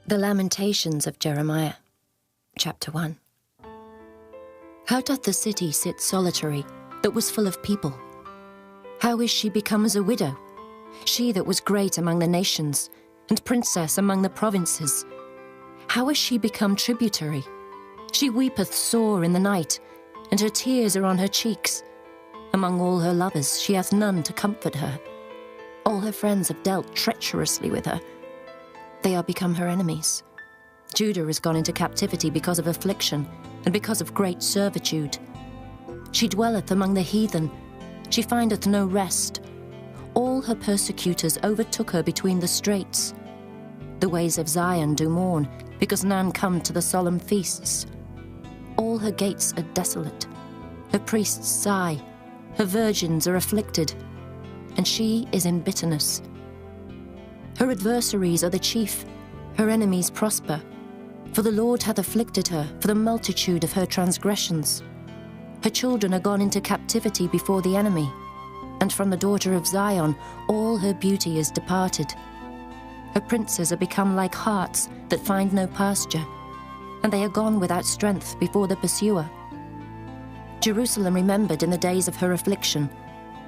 The Lamentations of Jeremiah, Chapter 1. How doth the city sit solitary, that was full of people? How is she become as a widow, she that was great among the nations, and princess among the provinces? How is she become tributary? She weepeth sore in the night, and her tears are on her cheeks. Among all her lovers she hath none to comfort her. All her friends have dealt treacherously with her. They are become her enemies. Judah is gone into captivity because of affliction, and because of great servitude. She dwelleth among the heathen, she findeth no rest. All her persecutors overtook her between the straits. The ways of Zion do mourn, because none come to the solemn feasts. All her gates are desolate, her priests sigh, her virgins are afflicted, and she is in bitterness. Her adversaries are the chief, her enemies prosper. For the Lord hath afflicted her for the multitude of her transgressions. Her children are gone into captivity before the enemy, and from the daughter of Zion all her beauty is departed. Her princes are become like harts that find no pasture, and they are gone without strength before the pursuer. Jerusalem remembered in the days of her affliction,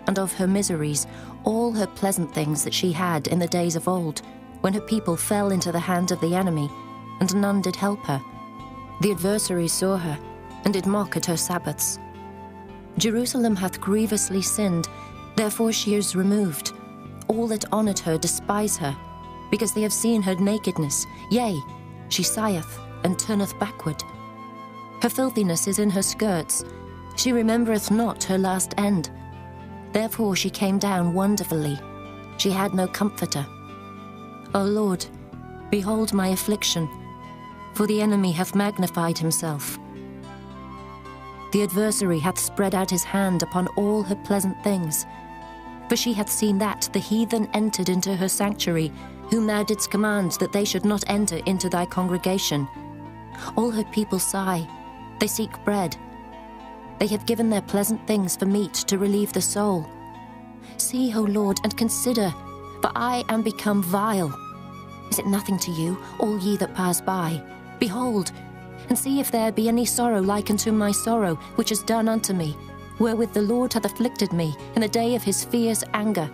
and of her miseries, all her pleasant things that she had in the days of old, when her people fell into the hand of the enemy, and none did help her. The adversaries saw her, and did mock at her Sabbaths. Jerusalem hath grievously sinned, therefore she is removed. All that honoured her despise her, because they have seen her nakedness. Yea, she sigheth, and turneth backward. Her filthiness is in her skirts, she remembereth not her last end. Therefore she came down wonderfully, she had no comforter. O Lord, behold my affliction, for the enemy hath magnified himself. The adversary hath spread out his hand upon all her pleasant things. For she hath seen that the heathen entered into her sanctuary, whom thou didst command that they should not enter into thy congregation. All her people sigh, they seek bread. They have given their pleasant things for meat to relieve the soul. See, O Lord, and consider, for I am become vile. Is it nothing to you, all ye that pass by? Behold, and see if there be any sorrow like unto my sorrow, which is done unto me, wherewith the Lord hath afflicted me in the day of his fierce anger.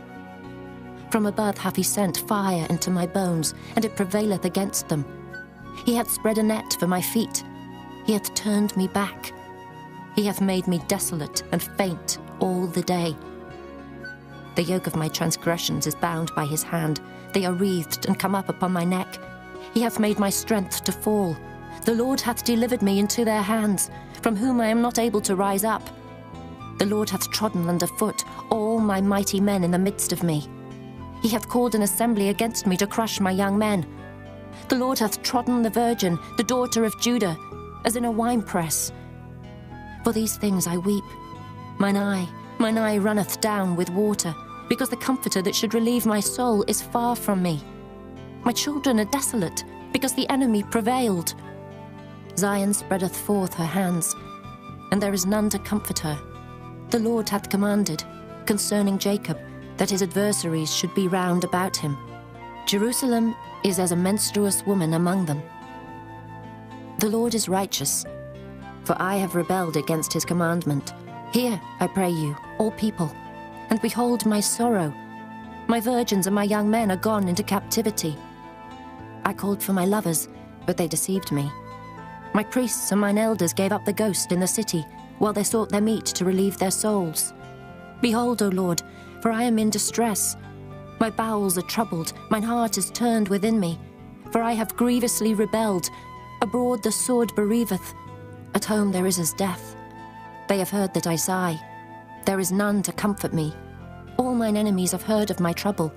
From above hath he sent fire into my bones, and it prevaileth against them. He hath spread a net for my feet, he hath turned me back. He hath made me desolate and faint all the day. The yoke of my transgressions is bound by his hand. They are wreathed and come up upon my neck. He hath made my strength to fall. The Lord hath delivered me into their hands, from whom I am not able to rise up. The Lord hath trodden under foot all my mighty men in the midst of me. He hath called an assembly against me to crush my young men. The Lord hath trodden the virgin, the daughter of Judah, as in a winepress. For these things I weep. Mine eye runneth down with water, because the comforter that should relieve my soul is far from me. My children are desolate, because the enemy prevailed. Zion spreadeth forth her hands, and there is none to comfort her. The Lord hath commanded, concerning Jacob, that his adversaries should be round about him. Jerusalem is as a menstruous woman among them. The Lord is righteous, for I have rebelled against his commandment. Hear, I pray you, all people, and behold my sorrow. My virgins and my young men are gone into captivity. I called for my lovers, but they deceived me. My priests and mine elders gave up the ghost in the city, while they sought their meat to relieve their souls. Behold, O Lord, for I am in distress. My bowels are troubled, mine heart is turned within me, for I have grievously rebelled. Abroad the sword bereaveth, at home there is as death. They have heard that I sigh. There is none to comfort me. All mine enemies have heard of my trouble.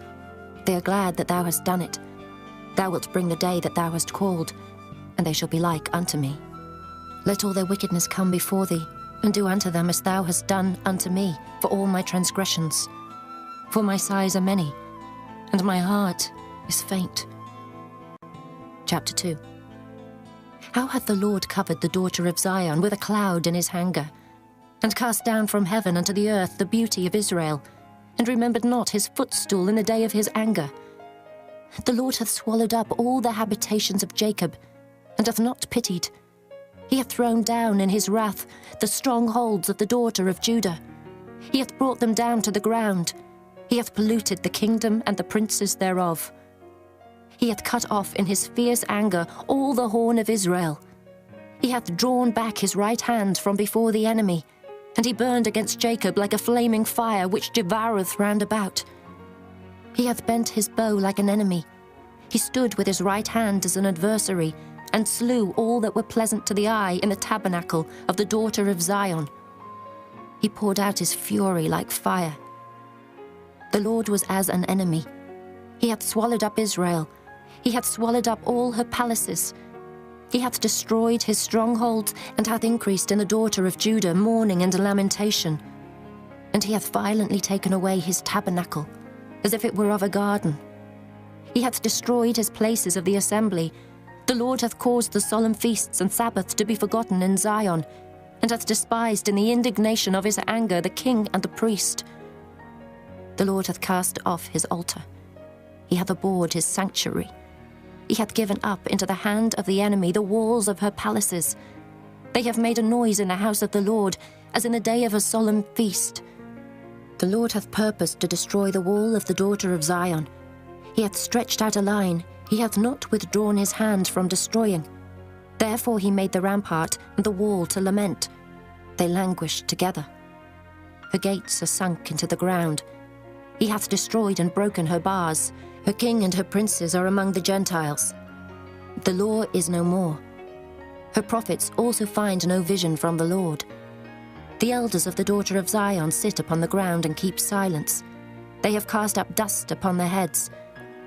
They are glad that thou hast done it. Thou wilt bring the day that thou hast called, and they shall be like unto me. Let all their wickedness come before thee, and do unto them as thou hast done unto me for all my transgressions. For my sighs are many, and my heart is faint. Chapter 2. How hath the Lord covered the daughter of Zion with a cloud in his anger, and cast down from heaven unto the earth the beauty of Israel, and remembered not his footstool in the day of his anger. The Lord hath swallowed up all the habitations of Jacob, and hath not pitied. He hath thrown down in his wrath the strongholds of the daughter of Judah. He hath brought them down to the ground. He hath polluted the kingdom and the princes thereof. He hath cut off in his fierce anger all the horn of Israel. He hath drawn back his right hand from before the enemy, and he burned against Jacob like a flaming fire which devoureth round about. He hath bent his bow like an enemy. He stood with his right hand as an adversary, and slew all that were pleasant to the eye in the tabernacle of the daughter of Zion. He poured out his fury like fire. The Lord was as an enemy. He hath swallowed up Israel. He hath swallowed up all her palaces. He hath destroyed his strongholds, and hath increased in the daughter of Judah mourning and lamentation. And he hath violently taken away his tabernacle, as if it were of a garden. He hath destroyed his places of the assembly. The Lord hath caused the solemn feasts and Sabbaths to be forgotten in Zion, and hath despised in the indignation of his anger the king and the priest. The Lord hath cast off his altar. He hath abhorred his sanctuary. He hath given up into the hand of the enemy the walls of her palaces. They have made a noise in the house of the Lord, as in the day of a solemn feast. The Lord hath purposed to destroy the wall of the daughter of Zion. He hath stretched out a line. He hath not withdrawn his hand from destroying. Therefore he made the rampart and the wall to lament. They languished together. Her gates are sunk into the ground. He hath destroyed and broken her bars. Her king and her princes are among the Gentiles. The law is no more. Her prophets also find no vision from the Lord. The elders of the daughter of Zion sit upon the ground and keep silence. They have cast up dust upon their heads.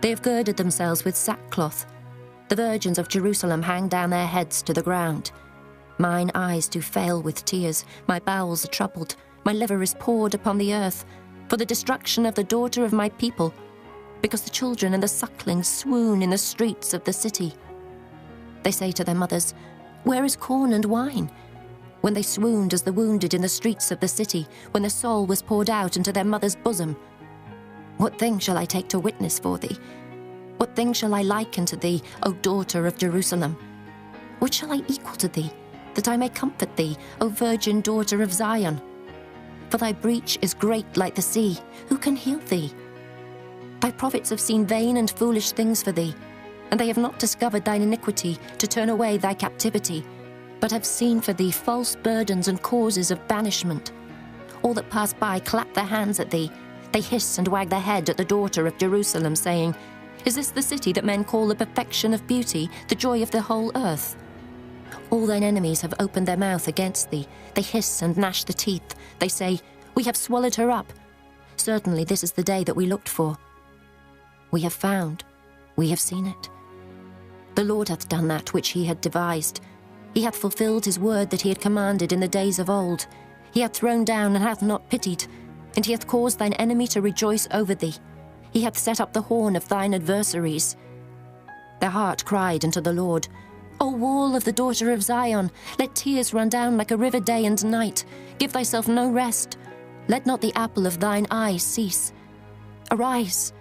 They have girded themselves with sackcloth. The virgins of Jerusalem hang down their heads to the ground. Mine eyes do fail with tears. My bowels are troubled. My liver is poured upon the earth, for the destruction of the daughter of my people, because the children and the sucklings swoon in the streets of the city. They say to their mothers, "Where is corn and wine?" When they swooned as the wounded in the streets of the city, when their soul was poured out into their mother's bosom. What thing shall I take to witness for thee? What thing shall I liken to thee, O daughter of Jerusalem? What shall I equal to thee, that I may comfort thee, O virgin daughter of Zion? For thy breach is great like the sea. Who can heal thee? Thy prophets have seen vain and foolish things for thee, and they have not discovered thine iniquity to turn away thy captivity, but have seen for thee false burdens and causes of banishment. All that pass by clap their hands at thee. They hiss and wag their head at the daughter of Jerusalem, saying, "Is this the city that men call the perfection of beauty, the joy of the whole earth?" All thine enemies have opened their mouth against thee. They hiss and gnash the teeth. They say, "We have swallowed her up. Certainly this is the day that we looked for. We have found, we have seen it. The Lord hath done that which he had devised. He hath fulfilled his word that he had commanded in the days of old. He hath thrown down and hath not pitied, and he hath caused thine enemy to rejoice over thee. He hath set up the horn of thine adversaries. Their heart cried unto the Lord, O wall of the daughter of Zion, let tears run down like a river day and night. Give thyself no rest. Let not the apple of thine eye cease. Arise,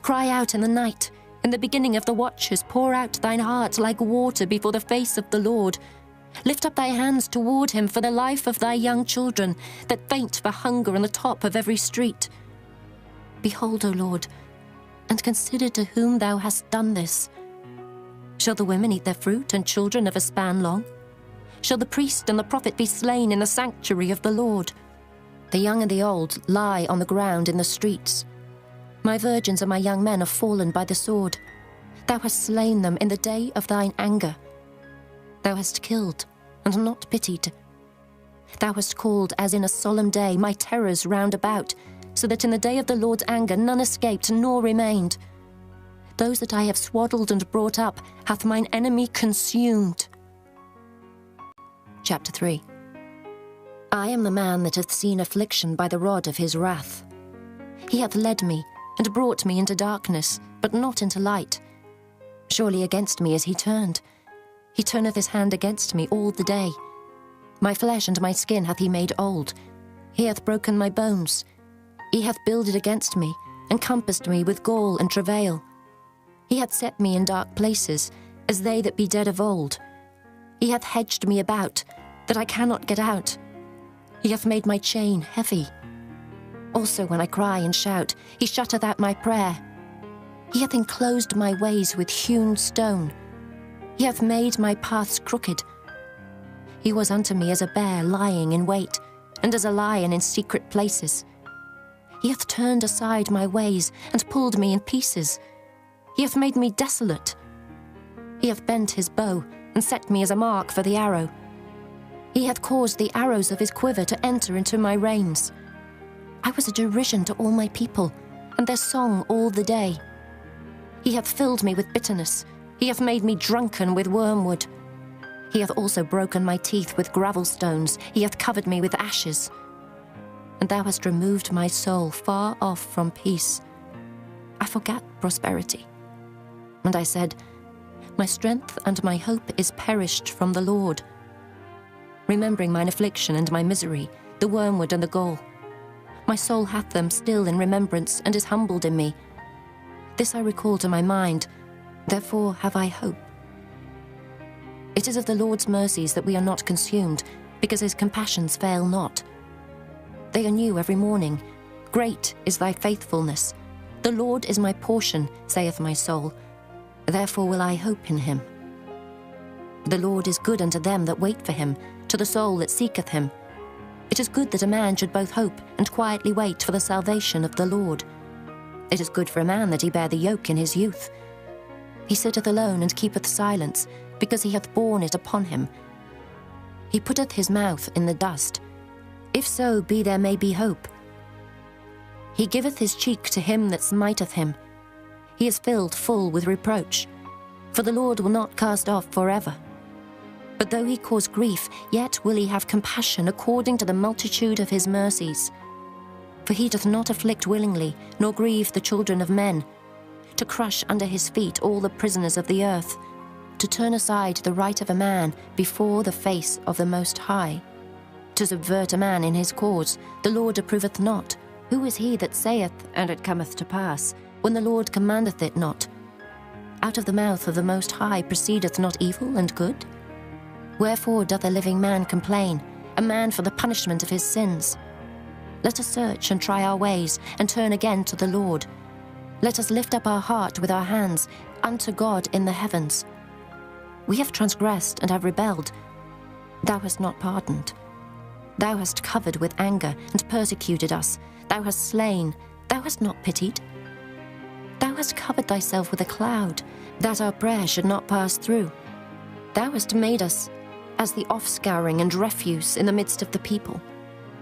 cry out in the night. In the beginning of the watches, pour out thine heart like water before the face of the Lord. Lift up thy hands toward him for the life of thy young children, that faint for hunger on the top of every street. Behold, O Lord, and consider to whom thou hast done this. Shall the women eat their fruit, and children of a span long? Shall the priest and the prophet be slain in the sanctuary of the Lord? The young and the old lie on the ground in the streets. My virgins and my young men are fallen by the sword. Thou hast slain them in the day of thine anger. Thou hast killed and not pitied. Thou hast called as in a solemn day my terrors round about, so that in the day of the Lord's anger none escaped nor remained. Those that I have swaddled and brought up hath mine enemy consumed. Chapter 3. I am the man that hath seen affliction by the rod of his wrath. He hath led me and brought me into darkness, but not into light. Surely against me is he turned. He turneth his hand against me all the day. My flesh and my skin hath he made old. He hath broken my bones. He hath builded against me, and compassed me with gall and travail. He hath set me in dark places, as they that be dead of old. He hath hedged me about, that I cannot get out. He hath made my chain heavy. Also when I cry and shout, he shutteth out my prayer. He hath enclosed my ways with hewn stone. He hath made my paths crooked. He was unto me as a bear lying in wait, and as a lion in secret places. He hath turned aside my ways, and pulled me in pieces. He hath made me desolate. He hath bent his bow, and set me as a mark for the arrow. He hath caused the arrows of his quiver to enter into my reins. I was a derision to all my people, and their song all the day. He hath filled me with bitterness. He hath made me drunken with wormwood. He hath also broken my teeth with gravel stones. He hath covered me with ashes. And thou hast removed my soul far off from peace. I forgat prosperity. And I said, my strength and my hope is perished from the Lord. Remembering mine affliction and my misery, the wormwood and the gall. My soul hath them still in remembrance, and is humbled in me. This I recall to my mind, therefore have I hope. It is of the Lord's mercies that we are not consumed, because his compassions fail not. They are new every morning. Great is thy faithfulness. The Lord is my portion, saith my soul. Therefore will I hope in him. The Lord is good unto them that wait for him, to the soul that seeketh him. It is good that a man should both hope and quietly wait for the salvation of the Lord. It is good for a man that he bear the yoke in his youth. He sitteth alone and keepeth silence, because he hath borne it upon him. He putteth his mouth in the dust. If so be there may be hope. He giveth his cheek to him that smiteth him. He is filled full with reproach. For the Lord will not cast off forever. But though he cause grief, yet will he have compassion according to the multitude of his mercies. For he doth not afflict willingly, nor grieve the children of men, to crush under his feet all the prisoners of the earth, to turn aside the right of a man before the face of the Most High, to subvert a man in his cause, the Lord approveth not. Who is he that saith, and it cometh to pass, when the Lord commandeth it not? Out of the mouth of the Most High proceedeth not evil and good? Wherefore doth a living man complain, a man for the punishment of his sins? Let us search and try our ways, and turn again to the Lord. Let us lift up our heart with our hands unto God in the heavens. We have transgressed and have rebelled. Thou hast not pardoned. Thou hast covered with anger and persecuted us. Thou hast slain. Thou hast not pitied. Thou hast covered thyself with a cloud, that our prayer should not pass through. Thou hast made us as the offscouring and refuse in the midst of the people.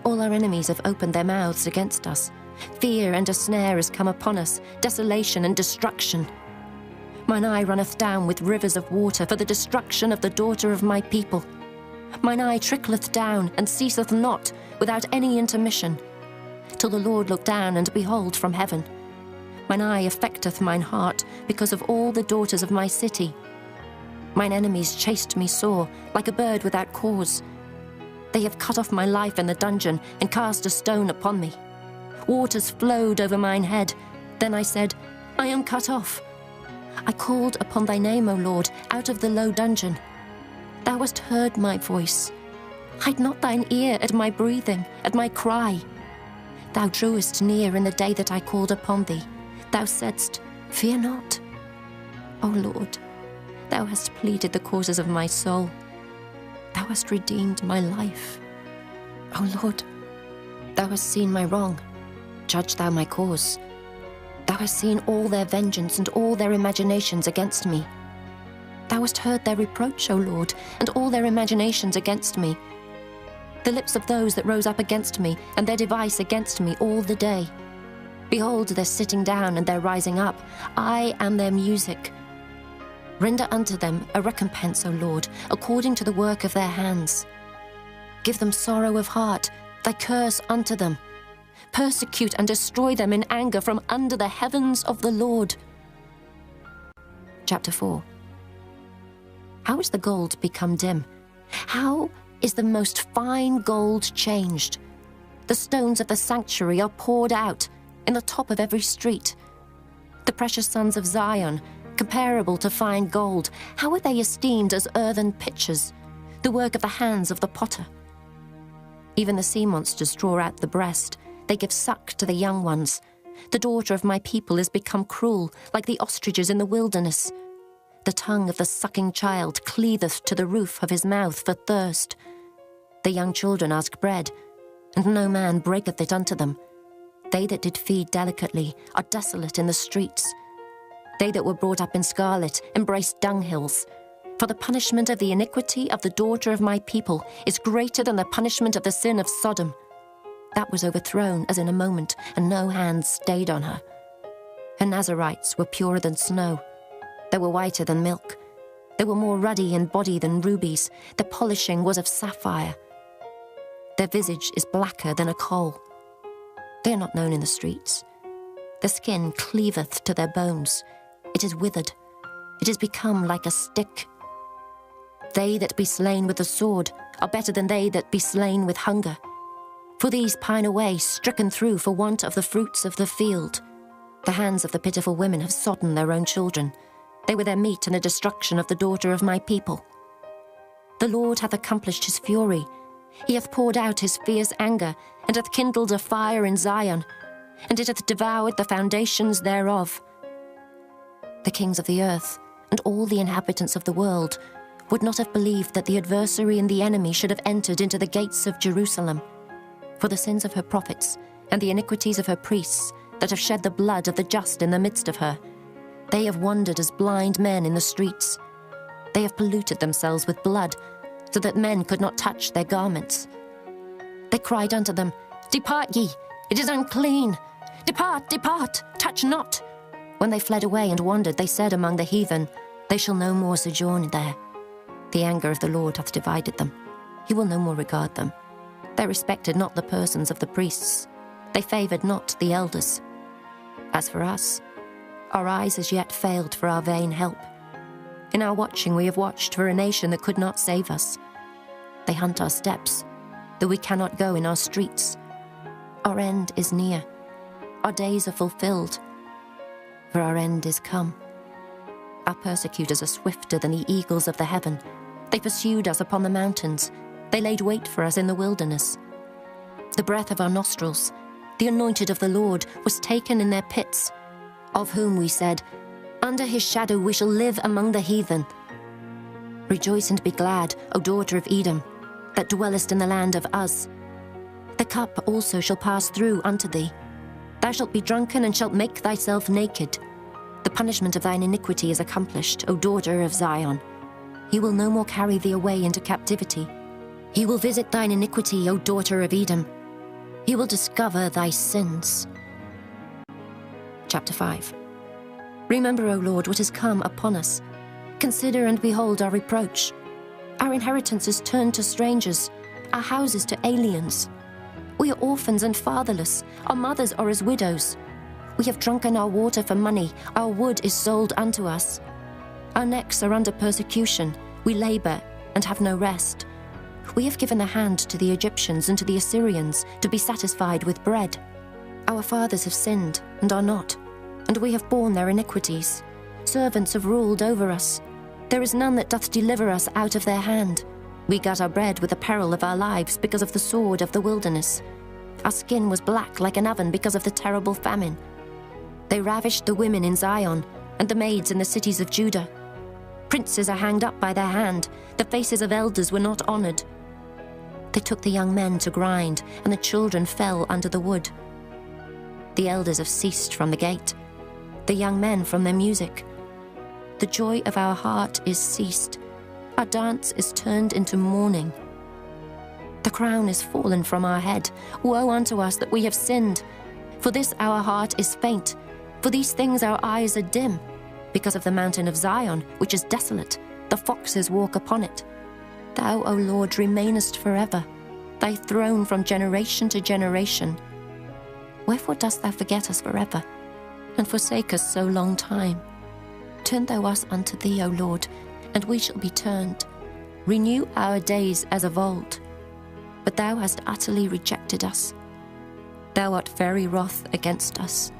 All our enemies have opened their mouths against us. Fear and a snare is come upon us, desolation and destruction. Mine eye runneth down with rivers of water for the destruction of the daughter of my people. Mine eye trickleth down and ceaseth not without any intermission, till the Lord look down and behold from heaven. Mine eye affecteth mine heart because of all the daughters of my city. Mine enemies chased me sore, like a bird without cause. They have cut off my life in the dungeon, and cast a stone upon me. Waters flowed over mine head. Then I said, I am cut off. I called upon thy name, O Lord, out of the low dungeon. Thou hast heard my voice. Hide not thine ear at my breathing, at my cry. Thou drewest near in the day that I called upon thee. Thou saidst, fear not. O Lord, thou hast pleaded the causes of my soul. Thou hast redeemed my life. O Lord, thou hast seen my wrong. Judge thou my cause. Thou hast seen all their vengeance and all their imaginations against me. Thou hast heard their reproach, O Lord, and all their imaginations against me. The lips of those that rose up against me, and their device against me all the day. Behold their sitting down and their rising up. I am their music. Render unto them a recompense, O Lord, according to the work of their hands. Give them sorrow of heart, thy curse unto them. Persecute and destroy them in anger from under the heavens of the Lord. Chapter 4. How is the gold become dim? How is the most fine gold changed? The stones of the sanctuary are poured out in the top of every street. The precious sons of Zion comparable to fine gold, how are they esteemed as earthen pitchers, the work of the hands of the potter? Even the sea monsters draw out the breast. They give suck to the young ones. The daughter of my people is become cruel, like the ostriches in the wilderness. The tongue of the sucking child cleaveth to the roof of his mouth for thirst. The young children ask bread, and no man breaketh it unto them. They that did feed delicately are desolate in the streets. They that were brought up in scarlet embrace dunghills. For the punishment of the iniquity of the daughter of my people is greater than the punishment of the sin of Sodom. That was overthrown as in a moment, and no hand stayed on her. Her Nazarites were purer than snow. They were whiter than milk. They were more ruddy in body than rubies. Their polishing was of sapphire. Their visage is blacker than a coal. They are not known in the streets. The skin cleaveth to their bones. It is withered. It is become like a stick. They that be slain with the sword are better than they that be slain with hunger. For these pine away, stricken through for want of the fruits of the field. The hands of the pitiful women have sodden their own children. They were their meat in the destruction of the daughter of my people. The Lord hath accomplished his fury. He hath poured out his fierce anger, and hath kindled a fire in Zion, and it hath devoured the foundations thereof. The kings of the earth, and all the inhabitants of the world, would not have believed that the adversary and the enemy should have entered into the gates of Jerusalem. For the sins of her prophets, and the iniquities of her priests, that have shed the blood of the just in the midst of her, they have wandered as blind men in the streets. They have polluted themselves with blood, so that men could not touch their garments. They cried unto them, Depart ye, it is unclean. Depart, depart, touch not. When they fled away and wandered, they said among the heathen, They shall no more sojourn there. The anger of the Lord hath divided them. He will no more regard them. They respected not the persons of the priests. They favoured not the elders. As for us, our eyes as yet failed for our vain help. In our watching we have watched for a nation that could not save us. They hunt our steps, though we cannot go in our streets. Our end is near. Our days are fulfilled, for our end is come. Our persecutors are swifter than the eagles of the heaven. They pursued us upon the mountains. They laid wait for us in the wilderness. The breath of our nostrils, the anointed of the Lord, was taken in their pits, of whom we said, Under his shadow we shall live among the heathen. Rejoice and be glad, O daughter of Edom, that dwellest in the land of Uz. The cup also shall pass through unto thee. Thou shalt be drunken and shalt make thyself naked. The punishment of thine iniquity is accomplished, O daughter of Zion. He will no more carry thee away into captivity. He will visit thine iniquity, O daughter of Edom. He will discover thy sins. Chapter 5. Remember, O Lord, what is come upon us. Consider and behold our reproach. Our inheritance is turned to strangers, our houses to aliens. We are orphans and fatherless. Our mothers are as widows. We have drunken our water for money. Our wood is sold unto us. Our necks are under persecution. We labor and have no rest. We have given the hand to the Egyptians and to the Assyrians to be satisfied with bread. Our fathers have sinned and are not, and we have borne their iniquities. Servants have ruled over us. There is none that doth deliver us out of their hand. We got our bread with the peril of our lives because of the sword of the wilderness. Our skin was black like an oven because of the terrible famine. They ravished the women in Zion and the maids in the cities of Judah. Princes are hanged up by their hand. The faces of elders were not honored. They took the young men to grind, and the children fell under the wood. The elders have ceased from the gate, the young men from their music. The joy of our heart is ceased. Our dance is turned into mourning. The crown is fallen from our head. Woe unto us that we have sinned. For this our heart is faint. For these things our eyes are dim. Because of the mountain of Zion, which is desolate, the foxes walk upon it. Thou, O Lord, remainest forever, thy throne from generation to generation. Wherefore dost thou forget us forever, and forsake us so long time? Turn thou us unto thee, O Lord, and we shall be turned. Renew our days as of old. But thou hast utterly rejected us. Thou art very wroth against us.